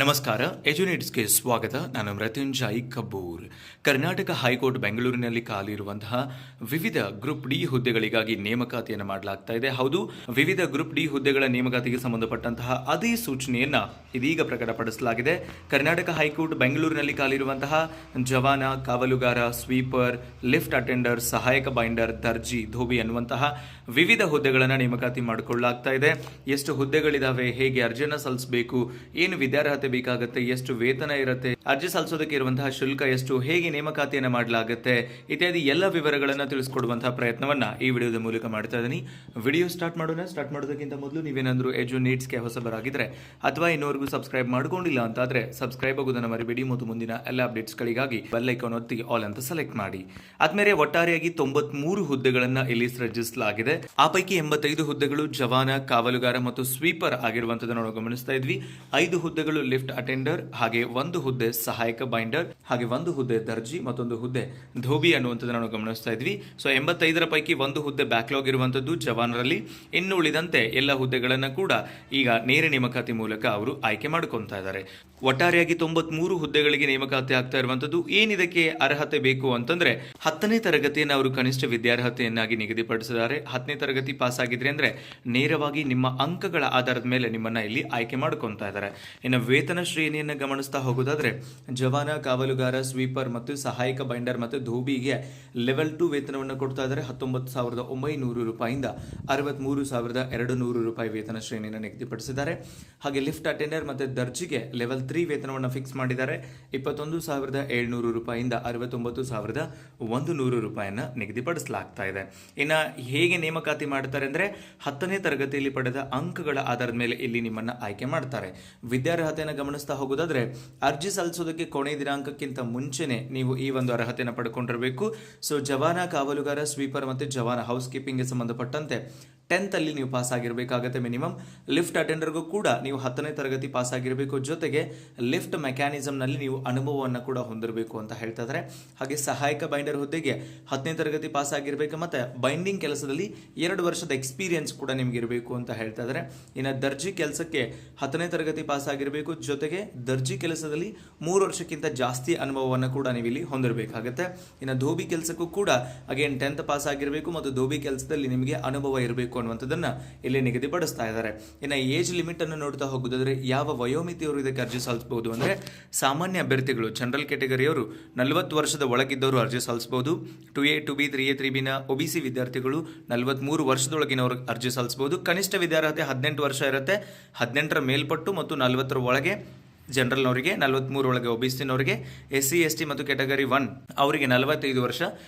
ನಮಸ್ಕಾರ, ಎಜುನೇಟ್ಸ್ಗೆ ಸ್ವಾಗತ. ನಾನು ಮೃತ್ಯುಂಜಯ್ ಕಬ್ಬೂರ್. ಕರ್ನಾಟಕ ಹೈಕೋರ್ಟ್ ಬೆಂಗಳೂರಿನಲ್ಲಿ ಖಾಲಿರುವಂತಹ ವಿವಿಧ ಗ್ರೂಪ್ ಡಿ ಹುದ್ದೆಗಳಿಗಾಗಿ ನೇಮಕಾತಿಯನ್ನು ಮಾಡಲಾಗ್ತಾ ಇದೆ. ಹೌದು, ವಿವಿಧ ಗ್ರೂಪ್ ಡಿ ಹುದ್ದೆಗಳ ನೇಮಕಾತಿಗೆ ಸಂಬಂಧಪಟ್ಟಂತಹ ಅಧಿಸೂಚನೆಯನ್ನ ಇದೀಗ ಪ್ರಕಟಪಡಿಸಲಾಗಿದೆ. ಕರ್ನಾಟಕ ಹೈಕೋರ್ಟ್ ಬೆಂಗಳೂರಿನಲ್ಲಿ ಖಾಲಿರುವಂತಹ ಜವಾನ, ಕಾವಲುಗಾರ, ಸ್ವೀಪರ್, ಲಿಫ್ಟ್ ಅಟೆಂಡರ್, ಸಹಾಯಕ ಬೈಂಡರ್, ದರ್ಜಿ, ಧೋಬಿ ಅನ್ನುವಂತಹ ವಿವಿಧ ಹುದ್ದೆಗಳನ್ನು ನೇಮಕಾತಿ ಮಾಡಿಕೊಳ್ಳಲಾಗ್ತಾ ಇದೆ. ಎಷ್ಟು ಹುದ್ದೆಗಳಿದಾವೆ, ಹೇಗೆ ಅರ್ಜಿಯನ್ನು ಸಲ್ಲಿಸಬೇಕು, ಏನು ವಿದ್ಯಾರ್ಹತೆ ಬೇಕಾಗುತ್ತೆ, ಎಷ್ಟು ವೇತನ ಇರುತ್ತೆ, ಅರ್ಜಿ ಸಲ್ಲಿಸೋದಕ್ಕೆ ಇರುವಂತಹ ಶುಲ್ಕ ಎಷ್ಟು, ಹೇಗೆ ನೇಮಕಾತಿಯನ್ನು ಮಾಡಲಾಗುತ್ತೆ ಇತ್ಯಾದಿ ಎಲ್ಲ ವಿವರಗಳನ್ನು ತಿಳಿಸ್ಕೊಡುವಂತಹ ಪ್ರಯತ್ನವನ್ನ ಈ ವಿಡಿಯೋದ ಮೂಲಕ ಮಾಡ್ತಾ ಇದ್ದೀನಿ. ವಿಡಿಯೋ ಸ್ಟಾರ್ಟ್ ಮಾಡೋದಕ್ಕಿಂತ ಮೊದಲು ನೀವೇನಾದರೂ ಎಜುನೇಟ್ಸ್ಗೆ ಹೊಸಬರಾಗಿದ್ರೆ ಅಥವಾ ಇನ್ನೂವರೆಗೂ ಸಬ್ಸ್ಕ್ರೈಬ್ ಮಾಡ್ಕೊಂಡಿಲ್ಲ ಅಂತಾದ್ರೆ ಸಬ್ಸ್ಕ್ರೈಬ್ ಆಗೋದನ್ನ ಮರಿಬೇಡಿ ಮತ್ತು ಮುಂದಿನ ಎಲ್ಲ ಅಪ್ಡೇಟ್ಸ್ಗಳಿಗಾಗಿ ಬೆಲ್ ಐಕಾನ್ ಒತ್ತಿ ಆಲ್ ಅಂತ ಸೆಲೆಕ್ಟ್ ಮಾಡಿ. ಆದ್ಮೇಲೆ ಒಟ್ಟಾರೆಯಾಗಿ 93 ಹುದ್ದೆಗಳನ್ನ ಇಲ್ಲಿ ಸೃಜಿಸಲಾಗಿದೆ. ಆ ಪೈಕಿ 85 ಹುದ್ದೆಗಳು ಜವಾನ, ಕಾವಲುಗಾರ ಮತ್ತು ಸ್ವೀಪರ್ ಆಗಿರುವಂತದನ್ನು ನಾವು ಗಮನಿಸ್ತಾ ಇದ್ವಿ. 5 ಹುದ್ದೆಗಳು ಲಿಫ್ಟ್ ಅಟೆಂಡರ್, ಹಾಗೆ 1 ಹುದ್ದೆ ಸಹಾಯಕ ಬೈಂಡರ್, ಹಾಗೆ 1 ಹುದ್ದೆ ದರ್ಜಿ, ಮತ್ತೊಂದು ಹುದ್ದೆ ಧೋಬಿ ಅನ್ನುವಂಥದ್ದು ನಾವು ಗಮನಿಸ್ತಾ ಇದ್ವಿ. ಸೊ 85ರ ಪೈಕಿ 1 ಹುದ್ದೆ ಬ್ಯಾಕ್ಲಾಗ್ ಇರುವಂತದ್ದು ಜವಾನರಲ್ಲಿ. ಇನ್ನು ಉಳಿದಂತೆ ಎಲ್ಲ ಹುದ್ದೆಗಳನ್ನ ಕೂಡ ಈಗ ನೇರ ನೇಮಕಾತಿ ಮೂಲಕ ಅವರು ಆಯ್ಕೆ ಮಾಡ್ಕೊತಾ ಇದ್ದಾರೆ. ಒಟ್ಟಾರೆಯಾಗಿ 93 ಹುದ್ದೆಗಳಿಗೆ ನೇಮಕಾತಿ ಆಗ್ತಾ ಇರುವಂತದ್ದು. ಏನಿದಕ್ಕೆ ಅರ್ಹತೆ ಬೇಕು ಅಂತಂದ್ರೆ 10ನೇ ತರಗತಿಯನ್ನು ಅವರು ಕನಿಷ್ಠ ವಿದ್ಯಾರ್ಹತೆಯನ್ನಾಗಿ ನಿಗದಿಪಡಿಸಿದ್ದಾರೆ. 10ನೇ ತರಗತಿ ಪಾಸ್ ಆಗಿದ್ರೆ ಅಂದ್ರೆ ನೇರವಾಗಿ ನಿಮ್ಮ ಅಂಕಗಳ ಆಧಾರದ ಮೇಲೆ ನಿಮ್ಮನ್ನ ಇಲ್ಲಿ ಆಯ್ಕೆ ಮಾಡ್ಕೊತಾ ಇದ್ದಾರೆ. ಇನ್ನು ವೇತನ ಶ್ರೇಣಿಯನ್ನು ಗಮನಿಸ್ತಾ ಹೋಗೋದಾದ್ರೆ ಜವಾನ, ಕಾವಲುಗಾರ, ಸ್ವೀಪರ್ ಮತ್ತು ಸಹಾಯಕ ಬೈಂಡರ್ ಮತ್ತು ಧೋಬಿಗೆ ಲೆವೆಲ್ 2 ವೇತನವನ್ನು ಕೊಡ್ತಾ ಇದ್ದಾರೆ. 19,900 ರೂಪಾಯಿಂದ 63,200 ರೂಪಾಯಿ ವೇತನ ಶ್ರೇಣಿಯನ್ನು ನಿಗದಿಪಡಿಸಿದ್ದಾರೆ. ಹಾಗೆ ಲಿಫ್ಟ್ ಅಟೆಂಡರ್ ಮತ್ತು ದರ್ಜಿಗೆ ಲೆವೆಲ್ 3 ವೇತನವನ್ನು ಫಿಕ್ಸ್ ಮಾಡಿದ್ದಾರೆ. 21,700 ರೂಪಾಯಿಂದ 69,100 ರೂಪಾಯಿಯನ್ನ ನಿಗದಿಪಡಿಸಲಾಗ್ತಾ ಇದೆ. ಇನ್ನು ಹೇಗೆ ನೇಮಕಾತಿ ಮಾಡ್ತಾರೆ ಅಂದ್ರೆ 10ನೇ ತರಗತಿಯಲ್ಲಿ ಪಡೆದ ಅಂಕಗಳ ಆಧಾರದ ಮೇಲೆ ಇಲ್ಲಿ ನಿಮ್ಮನ್ನ ಆಯ್ಕೆ ಮಾಡ್ತಾರೆ. ವಿದ್ಯಾರ್ಹತೆಯನ್ನು ಗಮನಿಸ್ತಾ ಹೋಗೋದಾದ್ರೆ ಅರ್ಜಿ ಸಲ್ಲಿಸೋದಕ್ಕೆ ಕೊನೆ ದಿನಾಂಕಕ್ಕಿಂತ ಮುಂಚೆನೆ ನೀವು ಈ ಒಂದು ಅರ್ಹತೆಯನ್ನು ಪಡ್ಕೊಂಡಿರಬೇಕು. ಸೊ ಜವಾನ, ಕಾವಲುಗಾರ, ಸ್ವೀಪರ್ ಮತ್ತು ಜವಾನ ಹೌಸ್ ಕೀಪಿಂಗ್ಗೆ ಸಂಬಂಧಪಟ್ಟಂತೆ 10th ಅಲ್ಲಿ ನೀವು ಪಾಸ್ ಆಗಿರಬೇಕಾಗುತ್ತೆ ಮಿನಿಮಮ್. ಲಿಫ್ಟ್ ಅಟೆಂಡರ್ಗೂ ಕೂಡ ನೀವು 10ನೇ ತರಗತಿ ಪಾಸ್ ಆಗಿರಬೇಕು. ಜೊತೆಗೆ ಲಿಫ್ಟ್ ಮೆಕ್ಯಾನಿಸಮ್ ನಲ್ಲಿ ನೀವು ಅನುಭವವನ್ನು ಕೂಡ ಹೊಂದಿರಬೇಕು ಅಂತ ಹೇಳ್ತಾ ಇದ್ದಾರೆ. ಹಾಗೆ ಸಹಾಯಕ ಬೈಂಡರ್ ಹುದ್ದೆಗೆ 10ನೇ ತರಗತಿ ಪಾಸ್ ಆಗಿರಬೇಕು ಮತ್ತೆ ಬೈಂಡಿಂಗ್ ಕೆಲಸದಲ್ಲಿ 2 ವರ್ಷದ ಎಕ್ಸ್ಪೀರಿಯನ್ಸ್ ಕೂಡ ನಿಮ್ಗೆ ಇರಬೇಕು ಅಂತ ಹೇಳ್ತಾ ಇದ್ದಾರೆ. ಇನ್ನು ದರ್ಜಿ ಕೆಲಸಕ್ಕೆ 10ನೇ ತರಗತಿ ಪಾಸ್ ಆಗಿರಬೇಕು. ಜೊತೆಗೆ ದರ್ಜಿ ಕೆಲಸದಲ್ಲಿ 3 ವರ್ಷಕ್ಕಿಂತ ಜಾಸ್ತಿ ಅನುಭವವನ್ನು ಕೂಡ ನೀವು ಇಲ್ಲಿ ಹೊಂದಿರಬೇಕಾಗುತ್ತೆ. ಇನ್ನು ಧೋಬಿ ಕೆಲಸಕ್ಕೂ ಕೂಡ ಅಗೇನ್ 10th ಪಾಸ್ ಆಗಿರಬೇಕು ಮತ್ತು ಧೋಬಿ ಕೆಲಸದಲ್ಲಿ ನಿಮಗೆ ಅನುಭವ ಇರಬೇಕು ಅನ್ನುವಂಥದ್ದನ್ನ ಇಲ್ಲಿ ನಿಗದಿಪಡಿಸ್ತಾ ಇದ್ದಾರೆ. ಇನ್ನು ಏಜ್ ಲಿಮಿಟ್ ಅನ್ನು ನೋಡ್ತಾ ಹೋಗೋದಾದ್ರೆ ಯಾವ ವಯೋಮಿತಿಯವರು ಇದಕ್ಕೆ ಅರ್ಜಿ ಸಲ್ಲಿಸಬಹುದು ಅಂದ್ರೆ ಸಾಮಾನ್ಯ ಅಭ್ಯರ್ಥಿಗಳು ಜನರಲ್ ಕ್ಯಾಟಗರಿಯವರು 40 ವರ್ಷದ ಒಳಗಿದ್ದವರು ಅರ್ಜಿ ಸಲ್ಲಿಸಬಹುದು. 2A, 2B, 3A, 3B ನ OBC ವಿದ್ಯಾರ್ಥಿಗಳು 43 ವರ್ಷದೊಳಗಿನವರು ಅರ್ಜಿ ಸಲ್ಲಿಸಬಹುದು. ಕನಿಷ್ಠ ವಿದ್ಯಾರ್ಹತೆ 18 ವರ್ಷ ಇರುತ್ತೆ. 18ರ ಮೇಲ್ಪಟ್ಟು ಮತ್ತು 40ರ ಒಳಗೆ ಜನರಲ್ನವರಿಗೆ, 43 ಒಳಗೆ OBC-ನವರಿಗೆ, SC, ST ಮತ್ತು ಕ್ಯಾಟಗರಿ 1 ಅವರಿಗೆ 45 ವರ್ಷ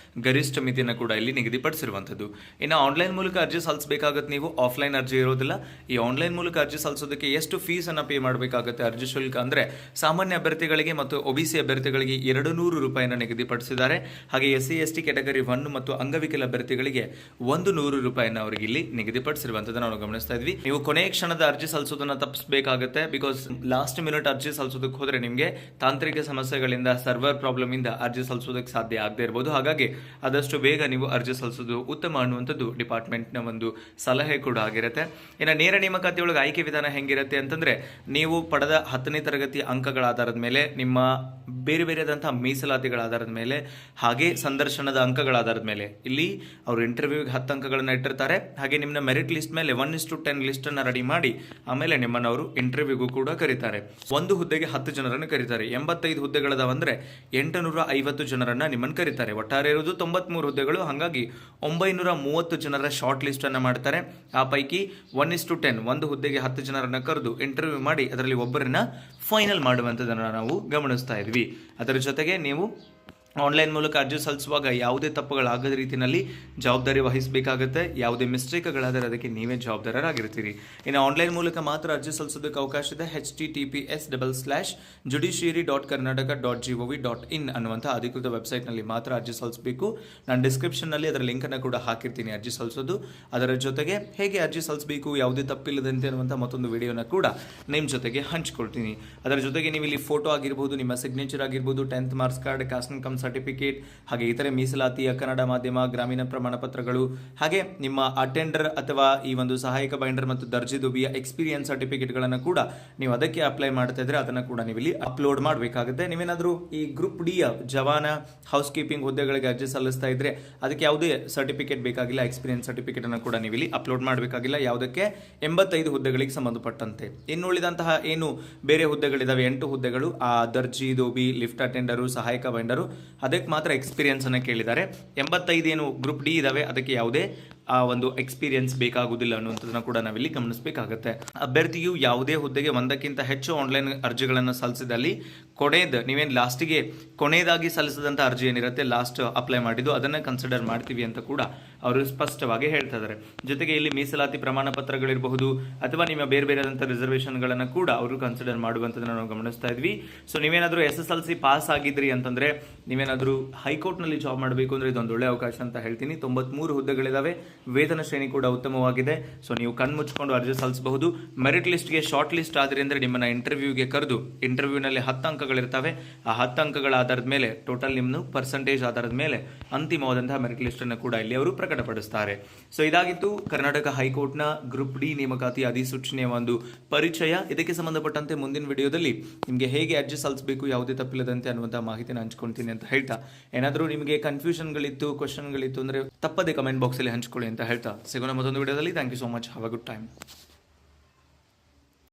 ಗರಿಷ್ಠ ಮಿತಿಯನ್ನು ಕೂಡ ಇಲ್ಲಿ ನಿಗದಿಪಡಿಸಿರುವಂಥದ್ದು. ಇನ್ನು ಆನ್ಲೈನ್ ಮೂಲಕ ಅರ್ಜಿ ಸಲ್ಲಿಸಬೇಕಾಗುತ್ತೆ ನೀವು, ಆಫ್ಲೈನ್ ಅರ್ಜಿ ಇರೋದಿಲ್ಲ. ಈ ಆನ್ಲೈನ್ ಮೂಲಕ ಅರ್ಜಿ ಸಲ್ಲಿಸೋದಕ್ಕೆ ಎಷ್ಟು ಫೀಸ್ ಅನ್ನು ಪೇ ಮಾಡಬೇಕಾಗುತ್ತೆ ಅರ್ಜಿ ಶುಲ್ಕ ಅಂದ್ರೆ ಸಾಮಾನ್ಯ ಅಭ್ಯರ್ಥಿಗಳಿಗೆ ಮತ್ತು OBC ಅಭ್ಯರ್ಥಿಗಳಿಗೆ 200 ರೂಪಾಯಿನ ನಿಗದಿಪಡಿಸಿದ್ದಾರೆ. ಹಾಗೆ SC, ST ಕ್ಯಾಟಗರಿ 1 ಮತ್ತು ಅಂಗವಿಕಲ ಅಭ್ಯರ್ಥಿಗಳಿಗೆ 100 ರೂಪಾಯಿನ ಅವರಿಗೆ ಇಲ್ಲಿ ನಿಗದಿಪಡಿಸಿರುವಂಥದ್ದನ್ನು ನಾವು ಗಮನಿಸ್ತಾ ಇದ್ವಿ. ನೀವು ಕೊನೆಯ ಕ್ಷಣದ ಅರ್ಜಿ ಸಲ್ಲಿಸೋದನ್ನ ತಪ್ಪಿಸಬೇಕಾಗುತ್ತೆ. ಬಿಕಾಸ್ ಲಾಸ್ಟ್ ಮಿನಿಟ್ ಅರ್ಜಿ ಸಲ್ಲಿಸೋದಕ್ಕೆ ಹೋದ್ರೆ ನಿಮಗೆ ತಾಂತ್ರಿಕ ಸಮಸ್ಯೆಗಳಿಂದ, ಸರ್ವರ್ ಪ್ರಾಬ್ಲಮ್ ಇಂದ ಅರ್ಜಿ ಸಲ್ಲಿಸೋದಕ್ಕೆ ಸಾಧ್ಯ ಆಗದೆ ಇರಬಹುದು. ಹಾಗಾಗಿ ಆದಷ್ಟು ಬೇಗ ನೀವು ಅರ್ಜಿ ಸಲ್ಲಿಸೋದು ಉತ್ತಮ ಅನ್ನುವಂಥದ್ದು ಡಿಪಾರ್ಟ್ಮೆಂಟ್ನ ಒಂದು ಸಲಹೆ ಕೂಡ ಆಗಿರುತ್ತೆ. ಇನ್ನು ನೇರ ನೇಮಕಾತಿಯೊಳಗೆ ಆಯ್ಕೆ ವಿಧಾನ ಹೆಂಗಿರುತ್ತೆ ಅಂತಂದ್ರೆ ನೀವು ಪಡೆದ 10ನೇ ತರಗತಿ ಅಂಕಗಳ ಆಧಾರದ ಮೇಲೆ, ನಿಮ್ಮ ಬೇರೆ ಬೇರೆದಂತಹ ಮೀಸಲಾತಿಗಳ ಆಧಾರದ ಮೇಲೆ, ಹಾಗೆ ಸಂದರ್ಶನದ ಅಂಕಗಳ ಆಧಾರದ ಮೇಲೆ ಇಲ್ಲಿ ಅವರು ಇಂಟರ್ವ್ಯೂಗೆ 10 ಅಂಕಗಳನ್ನ ಇಟ್ಟಿರ್ತಾರೆ. ಹಾಗೆ ನಿಮ್ಮ ಮೆರಿಟ್ ಲಿಸ್ಟ್ ಮೇಲೆ 1:10 ಲಿಸ್ಟ್ ಅನ್ನ ರೆಡಿ ಮಾಡಿ ಆಮೇಲೆ ನಿಮ್ಮನ್ನು ಅವರು ಇಂಟರ್ವ್ಯೂಗೂ ಕೂಡ ಕರೀತಾರೆ. ಒಂದು ಹುದ್ದೆಗೆ 10 ಜನರನ್ನು ಕರೀತಾರೆ. 85 ಹುದ್ದೆಗಳದಾವಂದ್ರೆ 850 ಜನರನ್ನ ನಿಮ್ಮನ್ನು ಕರೀತಾರೆ. ಒಟ್ಟಾರೆ ಇರುವುದು 93 ಹುದ್ದೆಗಳು. ಹಾಗಾಗಿ 930 ಜನರ ಶಾರ್ಟ್ ಲಿಸ್ಟ್ ಅನ್ನ ಮಾಡ್ತಾರೆ. ಆ ಪೈಕಿ 1:10 ಒಂದು ಹುದ್ದೆಗೆ 10 ಜನರನ್ನ ಕರೆದು ಇಂಟರ್ವ್ಯೂ ಮಾಡಿ ಅದರಲ್ಲಿ ಒಬ್ಬರನ್ನ ಫೈನಲ್ ಮಾಡುವಂಥದ್ದನ್ನು ನಾವು ಗಮನಿಸ್ತಾ ಇದ್ವಿ. ಅದರ ಜೊತೆಗೆ ನೀವು ಆನ್ಲೈನ್ ಮೂಲಕ ಅರ್ಜಿ ಸಲ್ಲಿಸುವಾಗ ಯಾವುದೇ ತಪ್ಪುಗಳಾಗದ ರೀತಿಯಲ್ಲಿ ಜವಾಬ್ದಾರಿ ವಹಿಸಬೇಕಾಗುತ್ತೆ. ಯಾವುದೇ ಮಿಸ್ಟೇಕ್ಗಳಾದರೆ ಅದಕ್ಕೆ ನೀವೇ ಜವಾಬ್ದಾರರಾಗಿರ್ತೀರಿ. ಇನ್ನು ಆನ್ಲೈನ್ ಮೂಲಕ ಮಾತ್ರ ಅರ್ಜಿ ಸಲ್ಲಿಸೋದಕ್ಕೆ ಅವಕಾಶ ಇದೆ. https://judiciary.karnataka.gov.in ಅನ್ನುವಂಥ ಅಧಿಕೃತ ವೆಬ್ಸೈಟ್ನಲ್ಲಿ ಮಾತ್ರ ಅರ್ಜಿ ಸಲ್ಲಿಸಬೇಕು. ನಾನು ಡಿಸ್ಕ್ರಿಪ್ಷನ್ನಲ್ಲಿ ಅದರ ಲಿಂಕನ್ನು ಕೂಡ ಹಾಕಿರ್ತೀನಿ ಅರ್ಜಿ ಸಲ್ಲಿಸೋದು. ಅದರ ಜೊತೆಗೆ ಹೇಗೆ ಅರ್ಜಿ ಸಲ್ಲಿಸಬೇಕು, ಯಾವುದೇ ತಪ್ಪಿಲ್ಲದಂತೆ ಅನ್ನುವಂಥ ಮತ್ತೊಂದು ವಿಡಿಯೋನ ಕೂಡ ನಿಮ್ಮ ಜೊತೆಗೆ ಹಂಚ್ಕೊಳ್ತೀನಿ. ಅದರ ಜೊತೆಗೆ ನೀವು ಇಲ್ಲಿ ಫೋಟೋ ಆಗಿರ್ಬೋದು, ನಿಮ್ಮ ಸಿಗ್ನೇಚರ್ ಆಗಿರ್ಬೋದು, 10th marks card, caste income certificate, ಹಾಗೆ ಇತರೆ ಮೀಸಲಾತಿಯ ಕನ್ನಡ ಮಾಧ್ಯಮ ಗ್ರಾಮೀಣ ಪ್ರಮಾಣ ಪತ್ರಗಳು, ಹಾಗೆ ನಿಮ್ಮ ಅಟೆಂಡರ್ ಅಥವಾ ಈ ಒಂದು ಸಹಾಯಕ ಬೈಂಡರ್ ಮತ್ತು ದರ್ಜೆ ದುಬಿಯ ಎಕ್ಸ್ಪೀರಿಯನ್ಸ್ ಸರ್ಟಿಫಿಕೇಟ್ಗಳನ್ನು ಕೂಡ ನೀವು ಅದಕ್ಕೆ ಅಪ್ಲೈ ಮಾಡ್ತಾ ಇದ್ರೆ ಅದನ್ನು ಕೂಡ ನೀವು ಇಲ್ಲಿ ಅಪ್ಲೋಡ್ ಮಾಡಬೇಕಾಗುತ್ತೆ. ನೀವೇನಾದರೂ ಈ ಗ್ರೂಪ್ ಡಿ ಯ ಜವಾನ ಹೌಸ್ ಕೀಪಿಂಗ್ ಹುದ್ದೆಗಳಿಗೆ ಅರ್ಜಿ ಸಲ್ಲಿಸ್ತಾ ಇದ್ರೆ ಅದಕ್ಕೆ ಯಾವುದೇ ಸರ್ಟಿಫಿಕೇಟ್ ಬೇಕಾಗಿಲ್ಲ, ಎಕ್ಸ್ಪೀರಿಯನ್ಸ್ ಸರ್ಟಿಫಿಕೇಟ್ ಅನ್ನು ಕೂಡ ನೀವು ಇಲ್ಲಿ ಅಪ್ಲೋಡ್ ಮಾಡಬೇಕಾಗಿಲ್ಲ. ಯಾವುದಕ್ಕೆ 85 ಹುದ್ದೆಗಳಿಗೆ ಸಂಬಂಧಪಟ್ಟಂತೆ. ಇನ್ನು ಉಳಿದಂತಹ ಏನು ಬೇರೆ ಹುದ್ದೆಗಳಿದಾವೆ 8 ಹುದ್ದೆಗಳು, ಆ ದರ್ಜಿ ದೋಬಿ, ಲಿಫ್ಟ್ ಅಟೆಂಡರು, ಸಹಾಯಕ ಬೈಂಡರು, ಅದಕ್ಕೆ ಮಾತ್ರ ಎಕ್ಸ್ಪೀರಿಯನ್ಸ್ ಅನ್ನು ಕೇಳಿದ್ದಾರೆ. 85 ಏನು ಗ್ರೂಪ್ ಡಿ ಇದಾವೆ ಅದಕ್ಕೆ ಯಾವುದೇ ಆ ಒಂದು ಎಕ್ಸ್ಪೀರಿಯನ್ಸ್ ಬೇಕಾಗುವುದಿಲ್ಲ ಅನ್ನುವಂಥದ್ದನ್ನ ಕೂಡ ನಾವಿಲ್ಲಿ ಗಮನಿಸಬೇಕಾಗುತ್ತೆ. ಅಭ್ಯರ್ಥಿಯು ಯಾವುದೇ ಹುದ್ದೆಗೆ ಒಂದಕ್ಕಿಂತ ಹೆಚ್ಚು ಆನ್ಲೈನ್ ಅರ್ಜಿಗಳನ್ನು ಸಲ್ಲಿಸಿದಲ್ಲಿ ನೀವೇನು ಲಾಸ್ಟಿಗೆ ಕೊನೆಯದಾಗಿ ಸಲ್ಲಿಸಿದಂಥ ಅರ್ಜಿ ಏನಿರುತ್ತೆ ಲಾಸ್ಟ್ ಅಪ್ಲೈ ಮಾಡಿದ್ದು ಅದನ್ನು ಕನ್ಸಿಡರ್ ಮಾಡ್ತೀವಿ ಅಂತ ಕೂಡ ಅವರು ಸ್ಪಷ್ಟವಾಗಿ ಹೇಳ್ತಾ ಇದ್ದಾರೆ. ಜೊತೆಗೆ ಇಲ್ಲಿ ಮೀಸಲಾತಿ ಪ್ರಮಾಣ ಪತ್ರಗಳಿರಬಹುದು ಅಥವಾ ನಿಮ್ಮ ಬೇರೆ ಬೇರೆದಂಥ ರಿಸರ್ವೇಷನ್ಗಳನ್ನು ಕೂಡ ಅವರು ಕನ್ಸಿಡರ್ ಮಾಡುವಂಥದ್ದನ್ನು ನಾವು ಗಮನಿಸ್ತಾ ಇದ್ವಿ. ಸೊ ನೀವೇನಾದರೂ SSLC ಪಾಸ್ ಆಗಿದ್ರಿ ಅಂತಂದ್ರೆ ನೀವೇನಾದರೂ ಹೈಕೋರ್ಟ್ನಲ್ಲಿ ಜಾಬ್ ಮಾಡಬೇಕು ಅಂದರೆ ಇದೊಂದು ಒಳ್ಳೆ ಅವಕಾಶ ಅಂತ ಹೇಳ್ತೀನಿ. 93 ಹುದ್ದೆಗಳಿದಾವೆ, ವೇತನ ಶ್ರೇಣಿ ಕೂಡ ಉತ್ತಮವಾಗಿದೆ. ಸೊ ನೀವು ಕಣ್ಮುಚ್ಕೊಂಡು ಅರ್ಜಿ ಸಲ್ಲಿಸಬಹುದು. ಮೆರಿಟ್ ಲಿಸ್ಟ್ಗೆ ಶಾರ್ಟ್ ಲಿಸ್ಟ್ ಆದ್ರಿ ಅಂದರೆ ನಿಮ್ಮನ್ನ ಇಂಟರ್ವ್ಯೂಗೆ ಕರೆದು ಇಂಟರ್ವ್ಯೂನಲ್ಲಿ 10 ಅಂಕಗಳಿರ್ತವೆ. ಆ 10 ಅಂಕಗಳ ಆಧಾರದ ಮೇಲೆ ಟೋಟಲ್ ನಿಮ್ಮ ಪರ್ಸೆಂಟೇಜ್ ಆಧಾರದ ಮೇಲೆ ಅಂತಿಮವಾದಂತಹ ಮೆರಿಟ್ ಲಿಸ್ಟ್ ಅನ್ನು ಕೂಡ ಇಲ್ಲಿ ಅವರು ಪ್ರಕಟಪಡಿಸ್ತಾರೆ. ಸೊ ಇದಾಗಿತ್ತು ಕರ್ನಾಟಕ ಹೈಕೋರ್ಟ್ನ ಗ್ರೂಪ್ ಡಿ ನೇಮಕಾತಿ ಅಧಿಸೂಚನೆಯ ಒಂದು ಪರಿಚಯ. ಇದಕ್ಕೆ ಸಂಬಂಧಪಟ್ಟಂತೆ ಮುಂದಿನ ವಿಡಿಯೋದಲ್ಲಿ ನಿಮಗೆ ಹೇಗೆ ಅರ್ಜಿ ಸಲ್ಲಿಸಬೇಕು ಯಾವುದೇ ತಪ್ಪಿಲ್ಲದಂತೆ ಅನ್ನುವಂತಹ ಮಾಹಿತಿನ ಹಂಚ್ಕೊಳ್ತೀನಿ ಅಂತ ಹೇಳ್ತಾ, ಏನಾದರೂ ನಿಮಗೆ ಕನ್ಫ್ಯೂಷನ್ಗಳಿತ್ತು, ಕ್ವಶನ್ಗಳಿತ್ತು ಅಂದರೆ ತಪ್ಪದೆ ಕಮೆಂಟ್ ಬಾಕ್ಸಲ್ಲಿ ಹಂಚ್ಕೊಳ್ಳಿ ಅಂತ ಹೇಳ್ತಾ ಸಿಗೋಣ ಮತ್ತೊಂದು ವಿಡಿಯೋದಲ್ಲಿ. Thank you so much. Have a good time.